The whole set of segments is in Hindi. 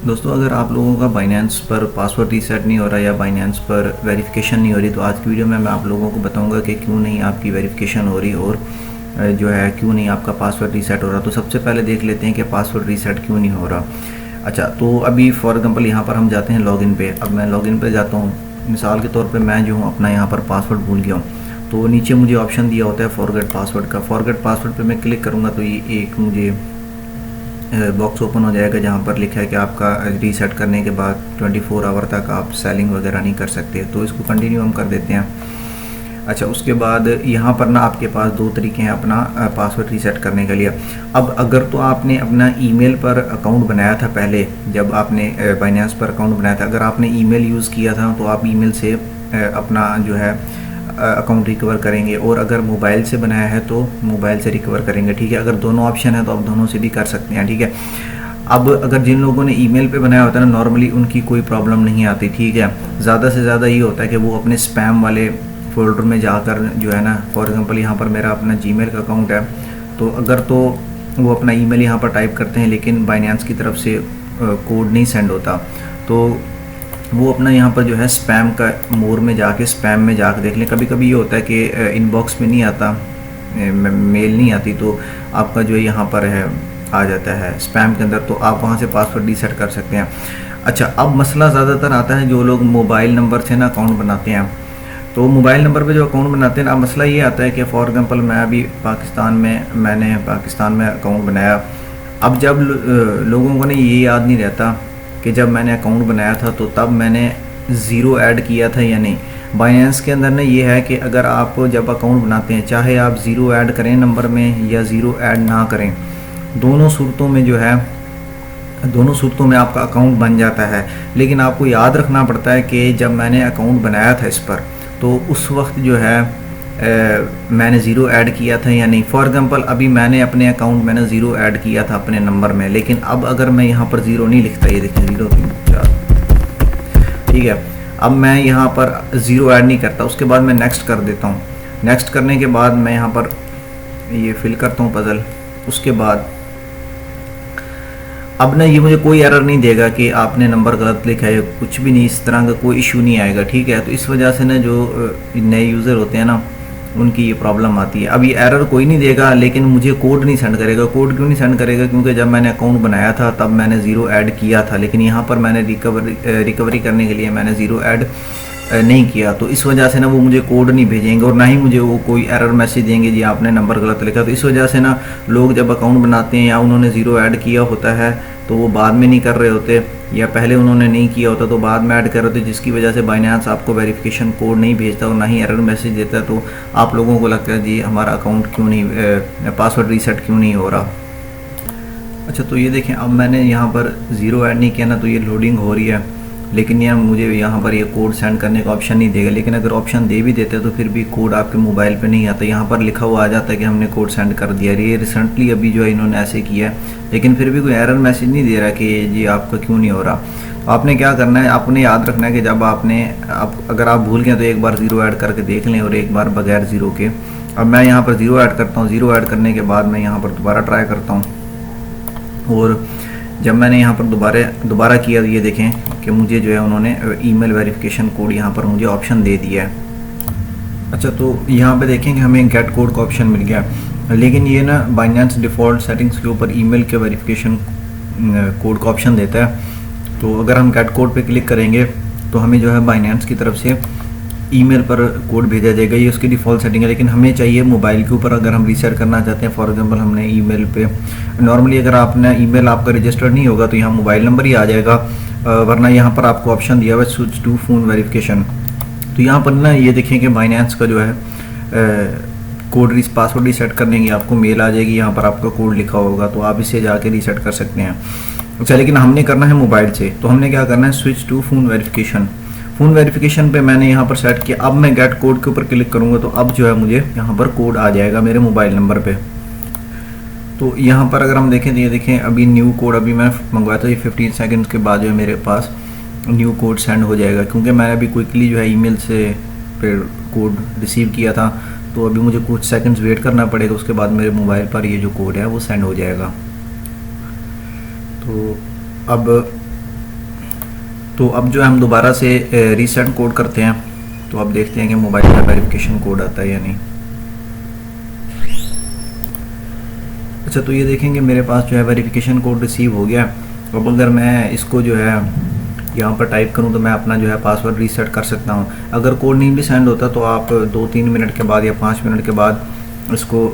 दोस्तों, अगर आप लोगों का बाइनेंस पर पासवर्ड रीसेट नहीं हो रहा या बाइनेंस पर वेरिफिकेशन नहीं हो रही, तो आज की वीडियो में मैं आप लोगों को बताऊंगा कि क्यों नहीं आपकी वेरिफिकेशन हो रही और जो है क्यों नहीं आपका पासवर्ड रीसेट हो रहा। तो सबसे पहले देख लेते हैं कि पासवर्ड रीसेट क्यों नहीं हो रहा। अच्छा, तो अभी फॉर एग्जांपल यहाँ पर हम जाते हैं लॉगिन पे। अब मैं लॉगिन पे जाता हूँ, मिसाल के तौर पे मैं जो हूँ अपना यहाँ पर पासवर्ड भूल गया हूँ, तो नीचे मुझे ऑप्शन दिया होता है फॉरगेट पासवर्ड का। फॉरगेट पासवर्ड पे मैं क्लिक करूँगा तो ये एक मुझे बॉक्स ओपन हो जाएगा जहाँ पर लिखा है कि आपका रीसेट करने के बाद 24 आवर तक आप सेलिंग वगैरह नहीं कर सकते। तो इसको कंटिन्यू हम कर देते हैं। अच्छा, उसके बाद यहाँ पर ना आपके पास दो तरीके हैं अपना पासवर्ड रीसेट करने के लिए। अब अगर तो आपने अपना ईमेल पर अकाउंट बनाया था पहले, जब आपने बाइनेंस पर अकाउंट बनाया था, अगर आपने ईमेल यूज़ किया था तो आप ईमेल से अपना जो है अकाउंट रिकवर करेंगे, और अगर मोबाइल से बनाया है तो मोबाइल से रिकवर करेंगे। ठीक है, अगर दोनों ऑप्शन है तो आप दोनों से भी कर सकते हैं। ठीक है, अब अगर जिन लोगों ने ईमेल पे बनाया होता है ना, नॉर्मली उनकी कोई प्रॉब्लम नहीं आती। ठीक है, ज़्यादा से ज़्यादा ये होता है कि वो अपने स्पैम वाले फोल्डर में जाकर जो है ना, फॉर एग्जांपल यहाँ पर मेरा अपना जीमेल का अकाउंट है, तो अगर तो वो अपना ईमेल यहाँ पर टाइप करते हैं लेकिन बाइनेंस की तरफ से कोड नहीं सेंड होता, तो वो अपना यहाँ पर जो है स्पैम का मोर में जाके स्पैम में जाकर देख लें। कभी कभी ये होता है कि इनबॉक्स में नहीं आता, मेल नहीं आती, तो आपका जो है यहाँ पर है आ जाता है स्पैम के अंदर, तो आप वहाँ से पासवर्ड रीसेट कर सकते हैं। अच्छा, अब मसला ज़्यादातर आता है जो लोग मोबाइल नंबर से ना अकाउंट बनाते हैं, तो मोबाइल नंबर पे जो अकाउंट बनाते हैं, अब मसला ये आता है कि फॉर एग्जांपल मैं अभी मैंने पाकिस्तान में अकाउंट बनाया। अब जब लोगों को ने ये याद नहीं रहता कि जब मैंने अकाउंट बनाया था तो तब मैंने ज़ीरो ऐड किया था या नहीं। बाइनेंस के अंदर ना ये है कि अगर आप जब अकाउंट बनाते हैं, चाहे आप ज़ीरो ऐड करें नंबर में या ज़ीरो ऐड ना करें, दोनों सूरतों में जो है, दोनों सूरतों में आपका अकाउंट बन जाता है। लेकिन आपको याद रखना पड़ता है कि जब मैंने अकाउंट बनाया था इस पर, तो उस वक्त जो है मैंने ज़ीरो ऐड किया था या नहीं। फॉर एग्जांपल अभी मैंने अपने अकाउंट मैंने ज़ीरो ऐड किया था अपने नंबर में, लेकिन अब अगर मैं यहाँ पर ज़ीरो नहीं लिखता, ये देखिए 0 3 4, ठीक है, अब मैं यहाँ पर ज़ीरो ऐड नहीं करता, उसके बाद मैं नेक्स्ट कर देता हूँ। नेक्स्ट करने के बाद मैं यहाँ पर ये फिल करता हूँ पज़ल। उसके बाद अब ना ये मुझे कोई एरर नहीं देगा कि आपने नंबर गलत लिखा है, कुछ भी नहीं, इस तरह का कोई इशू नहीं आएगा। ठीक है, तो इस वजह से ना जो नए यूज़र होते हैं ना, उनकी ये प्रॉब्लम आती है। अब ये एरर कोई नहीं देगा, लेकिन मुझे कोड नहीं सेंड करेगा। कोड क्यों नहीं सेंड करेगा? क्योंकि जब मैंने अकाउंट बनाया था तब मैंने ज़ीरो ऐड किया था, लेकिन यहाँ पर मैंने रिकवरी करने के लिए मैंने ज़ीरो ऐड नहीं किया, तो इस वजह से ना वो मुझे कोड नहीं भेजेंगे और ना ही मुझे वो कोई एरर मैसेज देंगे जी आपने नंबर गलत लिखा। तो इस वजह से ना लोग जब अकाउंट बनाते हैं या उन्होंने ज़ीरो ऐड किया होता है तो वो बाद में नहीं कर रहे होते, या पहले उन्होंने नहीं किया होता तो बाद में ऐड कर रहे होते, जिसकी वजह से बाइनेंस आपको वेरिफिकेशन कोड नहीं भेजता और ना ही एरर मैसेज देता। तो आप लोगों को लगता है जी हमारा अकाउंट क्यों नहीं, पासवर्ड रीसेट क्यों नहीं हो रहा। अच्छा, तो ये देखें, अब मैंने यहाँ पर ज़ीरो ऐड नहीं किया ना, तो ये लोडिंग हो रही है, लेकिन यह मुझे यहाँ पर ये कोड सेंड करने का ऑप्शन नहीं देगा। लेकिन अगर ऑप्शन दे भी देते तो फिर भी कोड आपके मोबाइल पे नहीं आता, यहाँ पर लिखा हुआ आ जाता है कि हमने कोड सेंड कर दिया। ये रिसेंटली अभी जो है इन्होंने ऐसे किया है, लेकिन फिर भी कोई एरर मैसेज नहीं दे रहा कि जी आपका क्यों नहीं हो रहा। तो आपने क्या करना है, आपने याद रखना है कि जब अगर आप भूल गए तो एक बार ज़ीरो ऐड करके देख लें और एक बार बगैर ज़ीरो के। अब मैं यहाँ पर ज़ीरो ऐड करता हूँ, ज़ीरो ऐड करने के बाद मैं यहाँ पर दोबारा ट्राई करता हूँ, और जब मैंने यहाँ पर दोबारा किया तो ये देखें कि मुझे जो है उन्होंने ईमेल वेरिफिकेशन कोड यहाँ पर मुझे ऑप्शन दे दिया है। अच्छा, तो यहाँ पे देखें कि हमें गेट कोड का ऑप्शन मिल गया, लेकिन ये ना बाइनेंस डिफ़ॉल्ट सेटिंग्स के ऊपर ईमेल के वेरिफिकेशन कोड का ऑप्शन देता है। तो अगर हम गेट कोड पे क्लिक करेंगे तो हमें जो है बाइनेंस की तरफ से ईमेल पर कोड भेजा जाएगा, ये उसकी डिफ़ॉल्ट सेटिंग है। लेकिन हमें चाहिए मोबाइल के ऊपर, अगर हम रीसेट करना चाहते हैं, फॉर एग्जांपल हमने ईमेल पे नॉर्मली अगर आपने ईमेल आपका रजिस्टर्ड नहीं होगा तो यहाँ मोबाइल नंबर ही आ जाएगा, वरना यहाँ पर आपको ऑप्शन दिया हुआ है स्विच टू फ़ोन वेरिफिकेशन। तो यहाँ पर ना ये देखें कि बाइनेंस का जो है कोड पासवर्ड रीसेट करने की आपको मेल आ जाएगी, यहाँ पर आपका कोड लिखा होगा, तो आप इसे जाके रीसेट कर सकते हैं। अच्छा, लेकिन हमने करना है मोबाइल से, तो हमने क्या करना है, switch to phone verification. Phone verification पे मैंने यहाँ पर सेट किया। अब मैं गेट कोड के ऊपर क्लिक करूँगा तो अब जो है मुझे यहाँ पर कोड आ जाएगा मेरे मोबाइल नंबर पे। तो यहाँ पर अगर हम देखें तो ये देखें अभी न्यू कोड अभी मैं मंगवाया था, ये 15 सेकंड्स के बाद जो है मेरे पास न्यू कोड सेंड हो जाएगा, क्योंकि मैंने अभी क्विकली जो है ईमेल से फिर कोड रिसीव किया था, तो अभी मुझे कुछ सेकंड्स वेट करना पड़ेगा, उसके बाद मेरे मोबाइल पर ये जो कोड है वो सेंड हो जाएगा। तो अब तो अब जो है हम दोबारा से रीसेट कोड करते हैं, तो अब देखते हैं कि मोबाइल का वेरिफिकेशन कोड आता है या नहीं। अच्छा, तो ये देखेंगे मेरे पास जो है वेरिफिकेशन कोड रिसीव हो गया। अब अगर मैं इसको जो है यहाँ पर टाइप करूँ तो मैं अपना जो है पासवर्ड रीसेट कर सकता हूँ। अगर कोड नहीं भी सेंड होता तो आप 2-3 मिनट के बाद या 5 मिनट के बाद इसको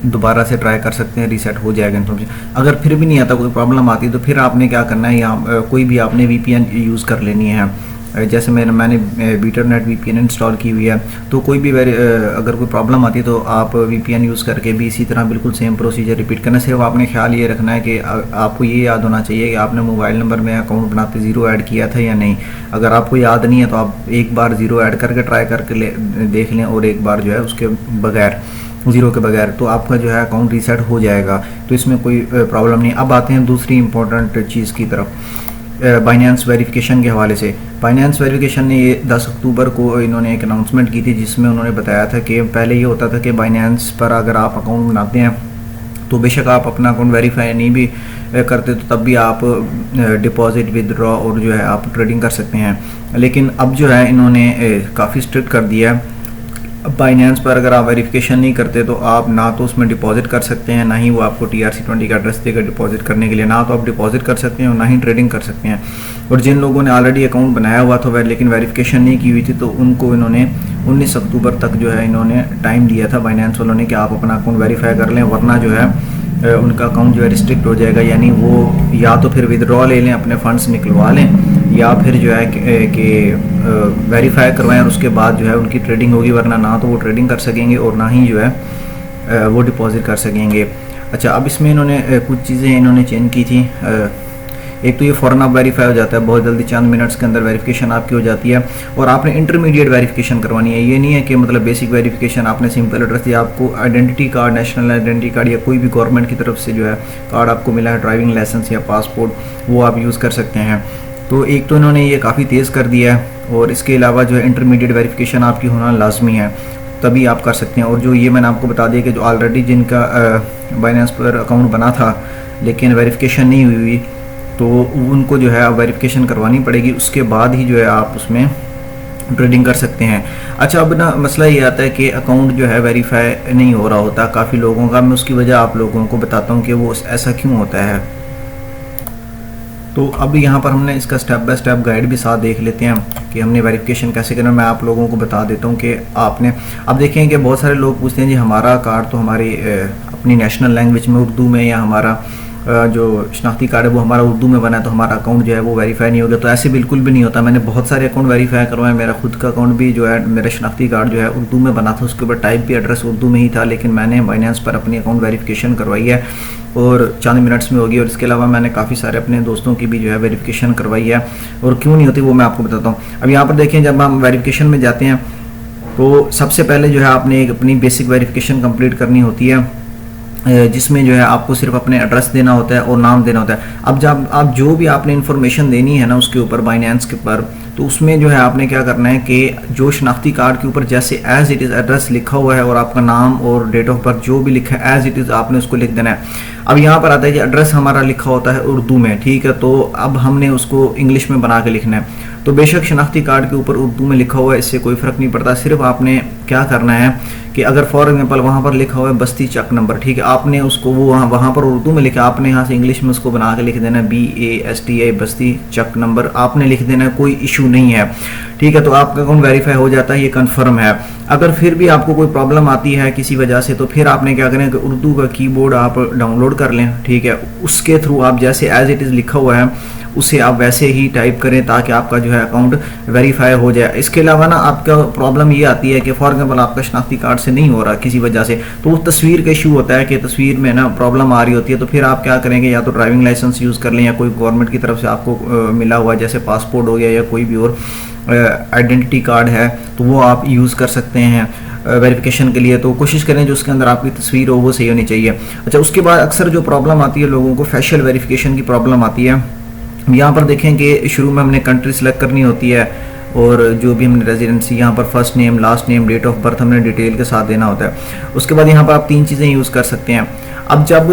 दोबारा से ट्राई कर सकते हैं, रीसेट हो जाएगा इन्फॉर्मेशन। अगर फिर भी नहीं आता, कोई प्रॉब्लम आती, तो फिर आपने क्या करना है, यहाँ कोई भी आपने VPN यूज़ कर लेनी है। जैसे मैंने बीटरनेट VPN इंस्टॉल की हुई है, तो कोई भी अगर कोई प्रॉब्लम आती है तो आप VPN यूज़ करके भी इसी तरह बिल्कुल सेम प्रोसीजर रिपीट करना। सिर्फ आपने ख्याल ये रखना है कि आपको ये याद होना चाहिए कि आपने मोबाइल नंबर में अकाउंट बनाते 0 ऐड किया था या नहीं। अगर आपको याद नहीं है तो आप एक बार 0 ऐड करके ट्राई करके देख लें, और एक बार जो है उसके बगैर 0 के बगैर, तो आपका जो है अकाउंट रीसेट हो जाएगा। तो इसमें कोई प्रॉब्लम नहीं। अब आते हैं दूसरी इंपॉर्टेंट चीज़ की तरफ, बाइनेंस वेरिफिकेशन के हवाले से। बाइनेंस वेरिफिकेशन ने ये 10 अक्टूबर को इन्होंने एक अनाउंसमेंट की थी, जिसमें उन्होंने बताया था कि पहले ये होता था कि बाइनेंस पर अगर आप अकाउंट बनाते हैं तो बेशक आप अपना अकाउंट वेरीफाई नहीं भी करते तो तब भी आप डिपॉजिट, विदड्रॉ और जो है आप ट्रेडिंग कर सकते हैं। लेकिन अब जो है इन्होंने काफ़ी स्ट्रिक्ट कर दिया है। बाइनेंस पर अगर आप वेरिफिकेशन नहीं करते तो आप ना तो उसमें डिपॉजिट कर सकते हैं, ना ही वो आपको TRC20 का एड्रेस देगा डिपॉजिट करने के लिए, ना तो आप डिपॉजिट कर सकते हैं और ना ही ट्रेडिंग कर सकते हैं। और जिन लोगों ने ऑलरेडी अकाउंट बनाया हुआ था लेकिन वेरिफिकेशन नहीं की हुई थी, तो उनको इन्होंने 19 अक्टूबर तक जो है इन्होंने टाइम दिया था बाइनेंस वालों ने कि आप अपना अकाउंट वेरीफाई कर लें, वरना जो है उनका अकाउंट जो है रिस्ट्रिक्ट हो जाएगा। यानी वो या तो फिर विदड्रॉ ले लें, अपने फंड्स निकलवा लें, या फिर जो है कि वेरीफाई करवाएं और उसके बाद जो है उनकी ट्रेडिंग होगी, वरना ना तो वो ट्रेडिंग कर सकेंगे और ना ही जो है वो डिपॉजिट कर सकेंगे। अच्छा, अब इसमें इन्होंने कुछ चीज़ें इन्होंने चेंज की थी। एक तो ये फ़ौरन आप वेरीफाई हो जाता है, बहुत जल्दी चंद मिनट्स के अंदर वेरिफिकेशन आपकी हो जाती है। और आपने इंटरमीडिएट वेरिफिकेशन करवानी है, ये नहीं है कि मतलब बेसिक वेरिफिकेशन आपने सिंपल एड्रेस दिया, आपको identity card, national identity card या कोई भी गवर्नमेंट की तरफ से जो है कार्ड आपको मिला है, ड्राइविंग लाइसेंस या पासपोर्ट, वो आप यूज़ कर सकते हैं। तो एक तो इन्होंने ये काफ़ी तेज़ कर दिया है, और इसके अलावा जो है इंटरमीडिएट वेरिफिकेशन आपकी होना लाजमी है, तभी आप कर सकते हैं। और जो ये मैंने आपको बता दिया कि जो ऑलरेडी जिनका बाइनेंस पर अकाउंट बना था लेकिन वेरिफिकेशन नहीं हुई, तो उनको जो है अब वेरिफिकेशन करवानी पड़ेगी, उसके बाद ही जो है आप उसमें ट्रेडिंग कर सकते हैं। अच्छा, अब ना मसला ये आता है कि अकाउंट जो है वेरीफाई नहीं हो रहा होता काफ़ी लोगों का। मैं उसकी वजह आप लोगों को बताता हूँ कि वो ऐसा क्यों होता है। तो अब यहाँ पर हमने इसका स्टेप बाय स्टेप गाइड भी साथ देख लेते हैं कि हमने वेरिफिकेशन कैसे करना। मैं आप लोगों को बता देता हूँ कि आपने अब देखें कि बहुत सारे लोग पूछते हैं जी हमारा कार्ड तो हमारी अपनी नेशनल लैंग्वेज में उर्दू में, या हमारा जो शनाख्ती कार्ड है वो हमारा उर्दू में बना है तो हमारा अकाउंट जो है वो वेरीफाई नहीं होगा। तो ऐसे बिल्कुल भी नहीं होता। मैंने बहुत सारे अकाउंट वेरीफाई करवाए, मेरा खुद का अकाउंट भी जो है, मेरा शनाख्ती कार्ड जो है उर्दू में बना था, उसके ऊपर टाइप भी एड्रेस उर्दू में ही था, लेकिन मैंने बाइनेंस पर अपनी अकाउंट वेरिफिकेशन करवाई है और चंद मिनट्स में होगी। और इसके अलावा मैंने काफ़ी सारे अपने दोस्तों की भी जो है वेरिफिकेशन करवाई है, और क्यों नहीं होती वो मैं आपको बताता हूँ। अब यहाँ पर देखें, जब हम वेरिफिकेशन में जाते हैं तो सबसे पहले जो है आपने एक अपनी बेसिक वेरिफिकेशन कंप्लीट करनी होती है, जिसमें जो है आपको सिर्फ अपने एड्रेस देना होता है और नाम देना होता है। अब जब आप जो भी आपने इन्फॉर्मेशन देनी है ना उसके ऊपर बाइनेंस के ऊपर, तो उसमें जो है आपने क्या करना है कि जो शनाख्ती कार्ड के ऊपर जैसे एज इट इज़ एड्रेस लिखा हुआ है और आपका नाम और डेट ऑफ बर्थ जो भी लिखा है एज इट इज़ आपने उसको लिख देना है। अब यहाँ पर आता है कि एड्रेस हमारा लिखा होता है उर्दू में, ठीक है, तो अब हमने उसको इंग्लिश में बना के लिखना है। तो बेशक शनाख्ती कार्ड के ऊपर उर्दू में लिखा हुआ है, इससे कोई फ़र्क नहीं पड़ता। सिर्फ आपने क्या करना है कि अगर फॉर एग्जाम्पल वहाँ पर लिखा हुआ है बस्ती चक नंबर, ठीक है, आपने उसको वो वहाँ पर उर्दू में लिखा, आपने यहाँ से इंग्लिश में उसको बना के लिख देना है BASTI बस्ती चक नंबर आपने लिख देना है, कोई इशू नहीं है, ठीक है। तो आपका अकाउंट वेरीफाई हो जाता है, ये कन्फर्म है। अगर फिर भी आपको कोई प्रॉब्लम आती है किसी वजह से, तो फिर आपने क्या करें कि उर्दू का कीबोर्ड आप डाउनलोड कर लें, ठीक है, उसके थ्रू आप जैसे एज इट इज़ लिखा हुआ है उसे आप वैसे ही टाइप करें ताकि आपका जो है अकाउंट वेरीफाई हो जाए। इसके अलावा ना आपका प्रॉब्लम ये आती है कि फॉर एग्जाम्पल आपका शनाख्ती कार्ड से नहीं हो रहा किसी वजह से, तो वो तस्वीर का इशू होता है कि तस्वीर में ना प्रॉब्लम आ रही होती है। तो फिर आप क्या करेंगे, या तो ड्राइविंग लाइसेंस यूज़ कर लें, या कोई गवर्नमेंट की तरफ से आपको मिला हुआ जैसे पासपोर्ट हो गया या कोई भी और आइडेंटिटी कार्ड है, तो वो आप यूज़ कर सकते हैं वेरिफिकेशन के लिए। तो कोशिश करें जो उसके अंदर आपकी तस्वीर हो वो सही होनी चाहिए। अच्छा, उसके बाद अक्सर जो प्रॉब्लम आती है लोगों को फेशियल वेरिफिकेशन की प्रॉब्लम आती है। यहाँ पर देखें कि शुरू में हमने कंट्री सेलेक्ट करनी होती है, और जो भी हमने रेजिडेंसी यहाँ पर first name, last name, date of birth हमने डिटेल के साथ देना होता है। उसके बाद यहाँ पर आप 3 चीज़ें यूज़ कर सकते हैं। अब जब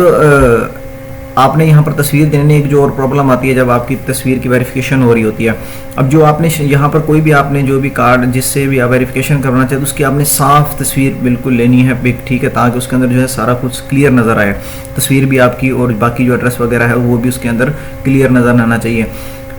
आपने यहाँ पर तस्वीर देने एक जो और प्रॉब्लम आती है जब आपकी तस्वीर की वेरिफिकेशन हो रही होती है। अब जो आपने यहाँ पर कोई भी आपने जो भी कार्ड जिससे भी आप वेरिफिकेशन करना चाहते उसकी आपने साफ तस्वीर बिल्कुल लेनी है पिक, ठीक है, ताकि उसके अंदर जो है सारा कुछ क्लियर नज़र आए, तस्वीर भी आपकी और बाकी जो एड्रेस वगैरह है वो भी उसके अंदर क्लियर नज़र आना चाहिए।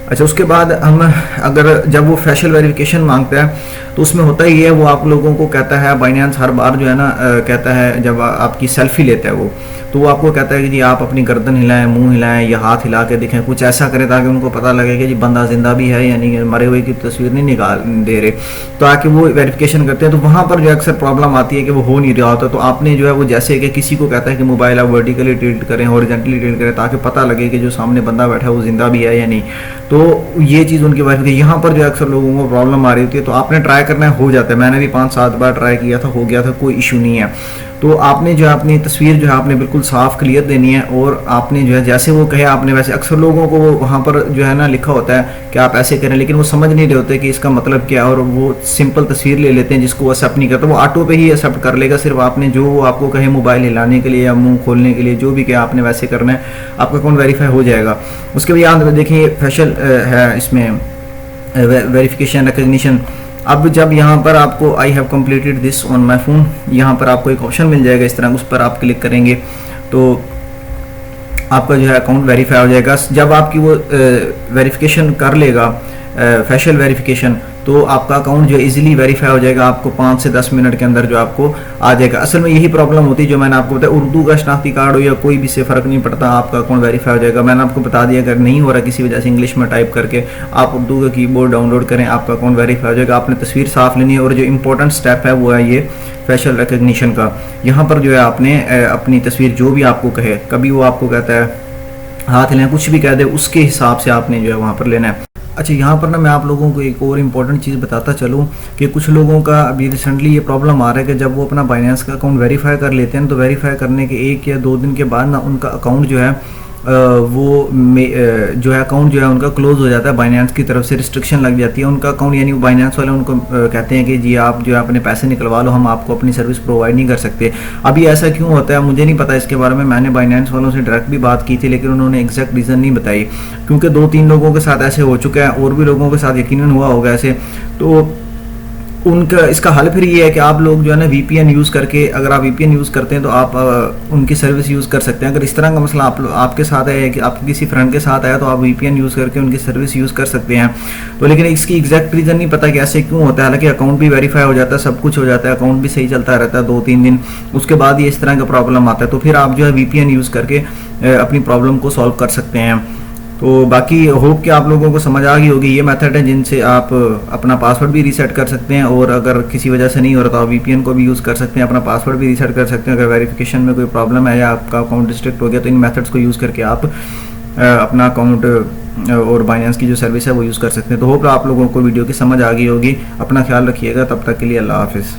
अच्छा, उसके बाद हम अगर जब वो फेशियल वेरिफिकेशन मांगता है तो उसमें होता ही है, वो आप लोगों को कहता है बाइनेंस हर बार जो है ना कहता है जब आपकी सेल्फी लेता है वो, तो वो आपको कहता है कि जी आप अपनी गर्दन हिलाएं, मुंह हिलाएं या हाथ हिला के दिखें, कुछ ऐसा करें ताकि उनको पता लगे कि जी बंदा जिंदा भी है, यानी मरे हुए की तस्वीर नहीं निकाल दे रहे, तो आके वो वेरिफिकेशन करते हैं। तो वहाँ पर जो अक्सर प्रॉब्लम आती है कि वो हो नहीं रहा होता। तो आपने जो है वो जैसे कि किसी को कहता है कि मोबाइल आप वर्टिकली टिल्ट करें, हॉरिजॉन्टली टिल्ट करें, ताकि पता लगे कि जो सामने बंदा बैठा है वो जिंदा भी है या नहीं। तो ये चीज़ उनकी वेरिफिकेशन, यहाँ पर जो अक्सर लोगों को प्रॉब्लम आ रही होती है। तो आपने ट्राई करना है, हो जाता है, मैंने भी 5-7 बार ट्राई किया था, हो गया था, कोई इशू नहीं है। तो आपने जो है अपनी तस्वीर जो है आपने बिल्कुल साफ क्लियर देनी है, और आपने जो है जैसे वो कहे आपने वैसे, अक्सर लोगों को वहाँ पर जो है ना लिखा होता है कि आप ऐसे करें, लेकिन वो समझ नहीं रहे होते कि इसका मतलब क्या है, और वो सिंपल तस्वीर ले लेते हैं जिसको एक्सेप्ट नहीं करता, वो ऑटो पे ही एक्सेप्ट कर लेगा। सिर्फ आपने जो वो आपको कहे मोबाइल हिलाने के लिए या मुंह खोलने के लिए जो भी क्या आपने वैसे करना है, आपका अकाउंट वेरीफाई हो जाएगा। उसके बाद यहाँ देखिए फेशियल है इसमें वेरिफिकेशन रिकग्निशन। अब जब यहाँ पर आपको I have completed this on my phone, यहाँ पर आपको एक ऑप्शन मिल जाएगा इस तरह, उस पर आप क्लिक करेंगे तो आपका जो है अकाउंट वेरीफाई हो जाएगा। जब आपकी वो वेरिफिकेशन कर लेगा फेशियल वेरिफिकेशन, तो आपका अकाउंट जो इजीली वेरीफाई हो जाएगा, आपको 5 से 10 मिनट के अंदर जो आपको आ जाएगा। असल में यही प्रॉब्लम होती है जो मैंने आपको बताया, उर्दू का शनाख्ती कार्ड हो या कोई भी से फ़र्क नहीं पड़ता, आपका अकाउंट वेरीफाई हो जाएगा। मैंने आपको बता दिया अगर नहीं हो रहा किसी वजह से इंग्लिश में टाइप करके आप उर्दू का कीबोर्ड डाउनलोड करें, आपका अकाउंट वेरीफाई हो जाएगा। आपने तस्वीर साफ लेनी है, और जो इंपॉर्टेंट स्टेप है वो है ये फेशियल रिकग्निशन का। यहाँ पर जो है आपने अपनी तस्वीर जो भी आपको कहे, कभी वो आपको कहता है हाथ हिलाएं, कुछ भी कह दे, उसके हिसाब से आपने जो है वहाँ पर लेना है। अच्छा, यहाँ पर ना मैं आप लोगों को एक और इम्पॉर्टेंट चीज़ बताता चलूँ कि कुछ लोगों का अभी रिसेंटली ये प्रॉब्लम आ रहा है कि जब वो अपना बाइनेंस का अकाउंट वेरीफाई कर लेते हैं, तो वेरीफाई करने के 1 या 2 दिन के बाद ना उनका अकाउंट जो है जो है अकाउंट जो है उनका क्लोज हो जाता है, बाइनेंस की तरफ से रिस्ट्रिक्शन लग जाती है उनका अकाउंट, यानी बाइनेंस वाले उनको कहते हैं कि जी आप जो है अपने पैसे निकलवा लो, हम आपको अपनी सर्विस प्रोवाइड नहीं कर सकते। अभी ऐसा क्यों होता है मुझे नहीं पता इसके बारे में, मैंने बाइनेंस वालों से डायरेक्ट भी बात की थी, लेकिन उन्होंने एग्जैक्ट रीज़न नहीं बताई, क्योंकि 2-3 लोगों के साथ ऐसे हो चुका है, और भी लोगों के साथ यकीनन हुआ होगा ऐसे। तो उनका इसका हल फिर ये है कि आप लोग जो है ना VPN यूज़ करके, अगर आप VPN यूज़ करते हैं तो आप उनकी सर्विस यूज़ कर सकते हैं। अगर इस तरह का मसला आपके साथ है कि आपके किसी फ्रेंड के साथ आया, तो आप VPN यूज़ करके उनकी सर्विस यूज़ कर सकते हैं। तो लेकिन इसकी एग्जैक्ट रीज़न नहीं पता कि ऐसे क्यों होता है। हालांकि अकाउंट भी वेरीफाई हो जाता है, सब कुछ हो जाता है, अकाउंट भी सही चलता रहता है 2-3 दिन, उसके बाद ये इस तरह का प्रॉब्लम आता है। तो फिर आप जो है VPN यूज़ करके अपनी प्रॉब्लम को सॉल्व कर सकते हैं। तो बाकी होप कि आप लोगों को समझ आ गई होगी, ये मेथड है जिनसे आप अपना पासवर्ड भी रीसेट कर सकते हैं, और अगर किसी वजह से नहीं हो रहा तो आप VPN को भी यूज़ कर सकते हैं, अपना पासवर्ड भी रीसेट कर सकते हैं। अगर वेरिफिकेशन में कोई प्रॉब्लम है या आपका अकाउंट रिस्ट्रिक्ट हो गया, तो इन मेथड्स को यूज़ करके आप अपना अकाउंट और बाइनेंस की जो सर्विस है वो यूज़ कर सकते हैं। तो होप आप लोगों को वीडियो की समझ आ गई होगी। अपना ख्याल रखिएगा, तब तक के लिए अल्लाह हाफिज़।